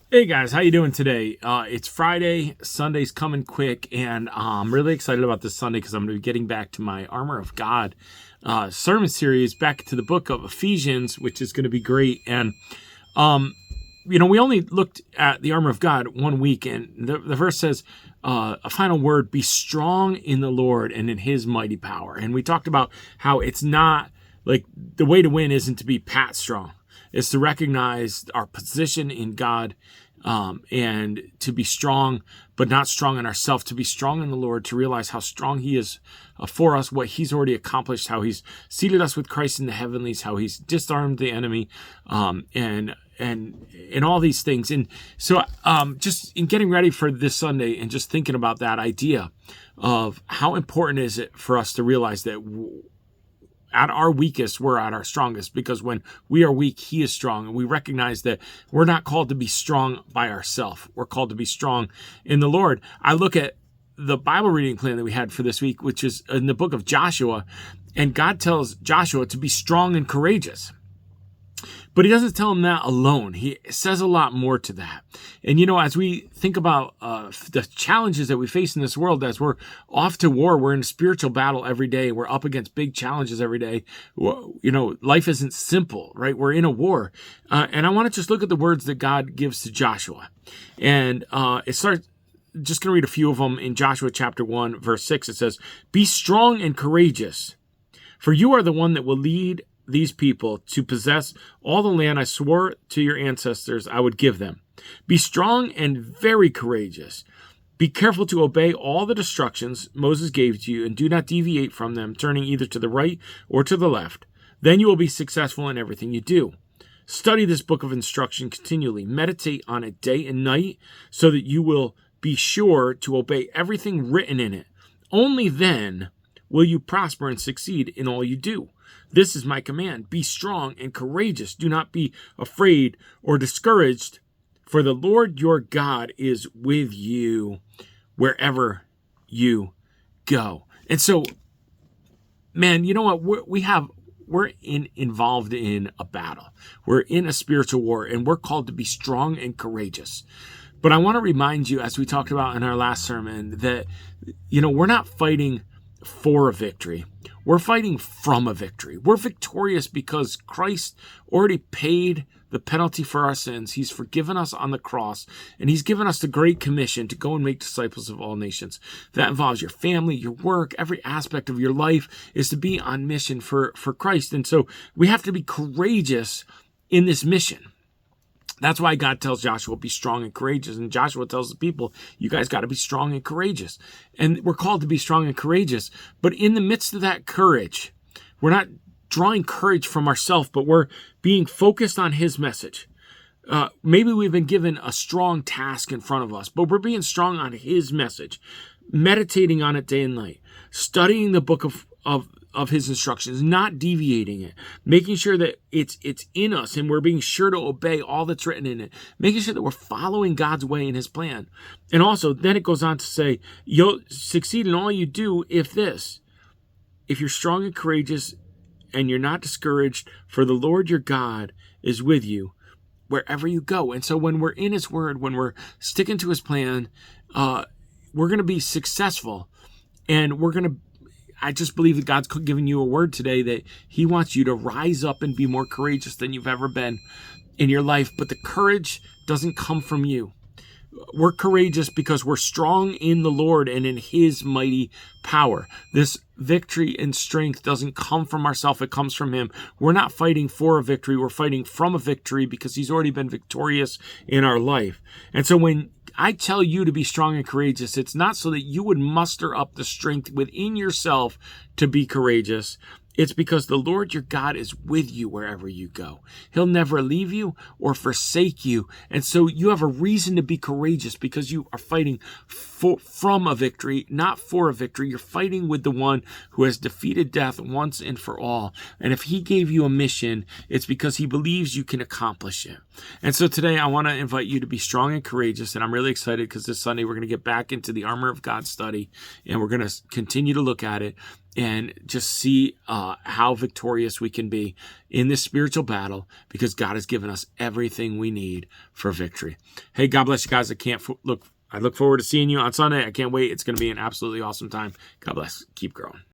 Hey guys, how you doing today? It's Friday, Sunday's coming quick, and I'm really excited about this Sunday because I'm going to be getting back to my Armor of God sermon series, back to the book of Ephesians, which is going to be great. And we only looked at the armor of God one week, and the verse says, a final word, be strong in the Lord and in his mighty power. And we talked about how it's not like the way to win isn't to be Pat strong. It's to recognize our position in God, and to be strong, but not strong in ourselves, to be strong in the Lord, to realize how strong he is for us, what he's already accomplished, how he's seated us with Christ in the heavenlies, how he's disarmed the enemy, and all these things. And so just in getting ready for this Sunday and just thinking about that idea of how important is it for us to realize that at our weakest, we're at our strongest, because when we are weak, he is strong. And we recognize that we're not called to be strong by ourselves. We're called to be strong in the Lord. I look at the Bible reading plan that we had for this week, which is in the book of Joshua, and God tells Joshua to be strong and courageous. But he doesn't tell him that alone. He says a lot more to that. And, as we think about the challenges that we face in this world, as we're off to war, we're in a spiritual battle every day. We're up against big challenges every day. Life isn't simple, right? We're in a war. And I want to just look at the words that God gives to Joshua. And it starts, just going to read a few of them in Joshua chapter 1, verse 6. It says, be strong and courageous, for you are the one that will lead these people to possess all the land I swore to your ancestors I would give them. Be strong and very courageous. Be careful to obey all the instructions Moses gave to you, and do not deviate from them, turning either to the right or to the left. Then you will be successful in everything you do. Study this book of instruction continually. Meditate on it day and night, so that you will be sure to obey everything written in it. Only then will you prosper and succeed in all you do. This is my command. Be strong and courageous. Do not be afraid or discouraged, for the Lord your God is with you wherever you go. And so, man, you know what? We're involved in a battle. We're in a spiritual war, and we're called to be strong and courageous. But I want to remind you, as we talked about in our last sermon, that, we're not fighting for a victory. We're fighting from a victory. We're victorious because Christ already paid the penalty for our sins. He's forgiven us on the cross, and he's given us the great commission to go and make disciples of all nations. That involves your family, your work, every aspect of your life is to be on mission for Christ. And so we have to be courageous in this mission. That's why God tells Joshua, be strong and courageous. And Joshua tells the people, you guys got to be strong and courageous. And we're called to be strong and courageous. But in the midst of that courage, we're not drawing courage from ourselves, but we're being focused on his message. Maybe we've been given a strong task in front of us, but we're being strong on his message, meditating on it day and night, studying the book of his instructions, not deviating it, making sure that it's in us and we're being sure to obey all that's written in it, making sure that we're following God's way and his plan. And also, then it goes on to say, you'll succeed in all you do if you're strong and courageous and you're not discouraged, for the Lord your God is with you wherever you go. And so when we're in his word, when we're sticking to his plan, we're going to be successful, and I just believe that God's given you a word today that he wants you to rise up and be more courageous than you've ever been in your life. But the courage doesn't come from you. We're courageous because we're strong in the Lord and in his mighty power. This victory and strength doesn't come from ourselves. It comes from him. We're not fighting for a victory. We're fighting from a victory because he's already been victorious in our life. And so when I tell you to be strong and courageous, it's not so that you would muster up the strength within yourself to be courageous. It's because the Lord your God is with you wherever you go. He'll never leave you or forsake you. And so you have a reason to be courageous because you are fighting from a victory, not for a victory. You're fighting with the one who has defeated death once and for all. And if he gave you a mission, it's because he believes you can accomplish it. And so today I want to invite you to be strong and courageous. And I'm really excited because this Sunday we're going to get back into the Armor of God study, and we're going to continue to look at it. and just see how victorious we can be in this spiritual battle, because God has given us everything we need for victory. Hey, God bless you guys. I look forward to seeing you on Sunday. I can't wait. It's going to be an absolutely awesome time. God bless. Keep growing.